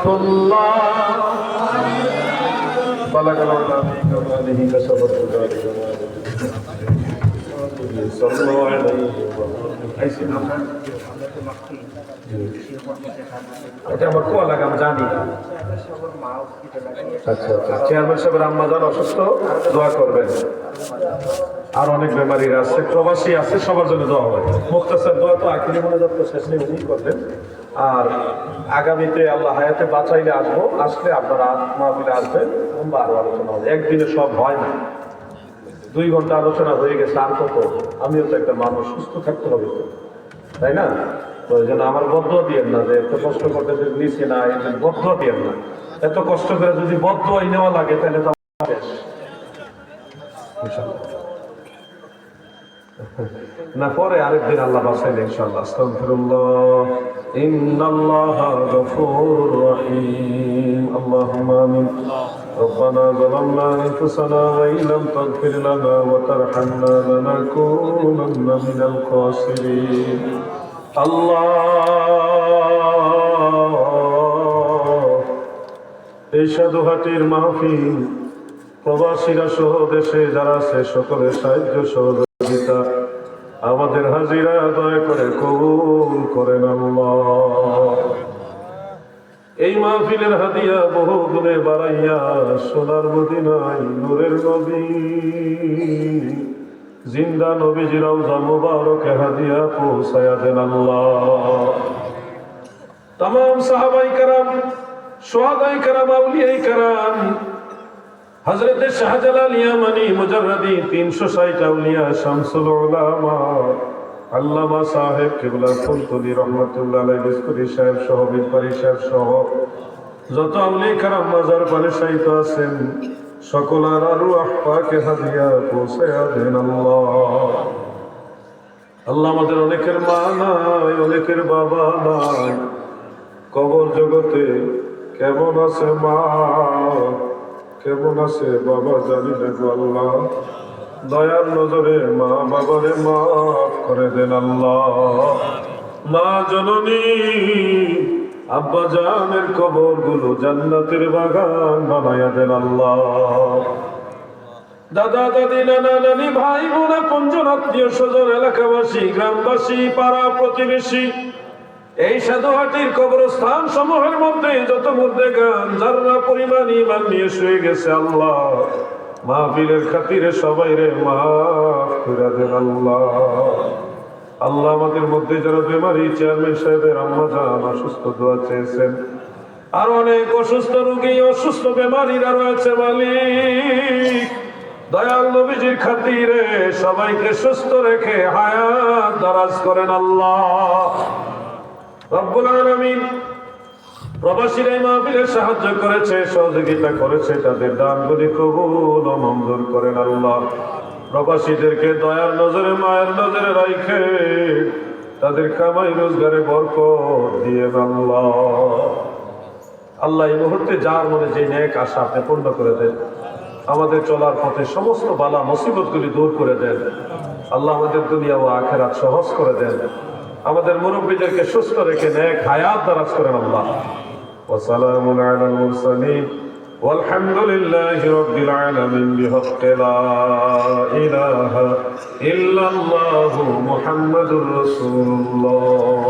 الله بلغ العظيم كماله كسب الهدى صلوا عليه এটা আমার কোয়া লাগে আমি জানি। আচ্ছা আচ্ছা, চেয়ারম্যান সাহেবের আম্মা জান অসুস্থ, দোয়া করবেন। আর অনেক বেমারিরা আছে, প্রবাসী আছে, সবার জন্য দোয়া হবে। মুখতাসার দোয়া তো আখিরি মোনাজাত তো শেষ নেই, উনি করবেন। আর আগামীতে আল্লাহ হায়াতে বাঁচাইলে আসবো, আসলে আপনারা মাহফিলে আসবেন, আরো আলোচনা হবে। একদিনে সব হয় না, 2 ঘন্টা আলোচনা হয়ে গেছে, আর কত? আমিও তো একটা মানুষ, সুস্থ থাকতে হবে তো, তাই না? তো এই জন্য আমার বদুয়া দিয়েন না যে এত কষ্ট করতে নিচে না, এই বদুয়া দিয়েন না। এত কষ্ট করে যদি বদুয়াই নেওয়া লাগে তাহলে তো শেষ না, পরে আরেকদিন আল্লাহ বাঁচাইলে ইনশাআল্লাহ। আস্তাগফিরুল্লাহ, ইন্নাল্লাহা গফুরুর রহিম। আল্লাহুম্মা আমিন। ربنا ظلمنا أنفسنا وإن لم تغفر لنا وترحمنا لنكونن من الخاسرين আল্লাহ, এই সাধুহাটির মাহফিল প্রবাসীরা সহ দেশে যারা আছে সকলের সাহায্য সহযোগিতা আমাদের হাজিরা দয়া করে কবুল করেন আল্লাহ। এই মাহফিলের হাদিয়া বহু গুণে বাড়াইয়া সোনার মদিনায় নূরের নবী জিন্দা নবীজি রওজা মুবারকে হাদিয়া পৌঁছায়া দেন আল্লাহ। तमाम সাহাবায়ে কেরাম, শুহাদায়ে কেরাম, আউলিয়ায়ে কেরাম, হযরত শাহজালাল ইয়ামানি মুজাররদি 360 আউলিয়া শামসুল উলামা আল্লামা সাহেব কিবলা ফুলতুলি রহমাতুল্লাহ আলাইহি বিস্কুরি সাহেব সহ বিলপারি সাহেব সহ যত আউলিয়া কেরাম মাজার পানে শায়িত আছেন সকলের রূহ পাকে হাদিয়া পৌঁছায়া দেন আল্লাহ। আল্লাহ, আমাদের অনেকের মা নাই, অনেকের বাবা নাই, কবর জগতে কেমন আছে মা, কেমন আছে বাবা জানি না গো আল্লাহ। দয়ার নজরে মা বাবারে মাফ করে দেন আল্লাহ। মা জননী আব্বা জানের কবর গুলো জান্নাতের বাগান বানায়া দেন আল্লাহ। দাদা দাদি নানা নানি ভাই বোন আপনজন আত্মীয় স্বজন এলাকাবাসী গ্রামবাসী পাড়া প্রতিবেশী এই সাধুহাটির কবরস্থান সমূহের মধ্যে যত মুর্দেগান যারা পরিমাণ ঈমান নিয়ে শুয়ে গেছে আল্লাহ, মাহফিলের খাতিরে সবাইরে মাফ করে দেন আল্লাহ। আল্লাহ, আমাদের মধ্যে যারা বেমারি, চেয়ারম্যান সাহেবের আম্মা জান অসুস্থ, দোয়া চেয়েছেন, আর অনেক অসুস্থ রোগী অসুস্থ বেমারিরা রয়েছে মালিক, দয়াল নবীজির খাতিরে সবাইকে সুস্থ রেখে হায়াত দারাজ করেন আল্লাহ রব্বুল আলামিন। প্রবাসীরা এই মাহফিলে সাহায্য করেছে, সহযোগিতা করেছে, তাদের দানগুলি কবুল ও মঞ্জুর করেন আল্লাহ। প্রবাসীদেরকে দয়ার নজরে মায়ের নজরে রাখে তাদের কামাই রোজগারে বরকত দিয়ে আল্লাহ। আল্লাহ, এই মুহূর্তে যার মনে যে নেক আশা আপনি পূর্ণ করে দেন, আমাদের চলার পথে সমস্ত বালা মুসিবতগুলি দূর করে দেন আল্লাহ। আমাদের দুনিয়া ও আখিরাত সহজ করে দেন, আমাদের মুরব্বীদেরকে সুস্থ রেখে নেক হায়াত দারাজ করেন আল্লাহ। ওয়া সালামুন আলাল মুরসালিন ওয়ালহামদুলিল্লাহি রাব্বিল আলামিন বিহাক্কি লা ইলাহা ইল্লাল্লাহু মুহাম্মাদুর রাসূলুল্লাহ।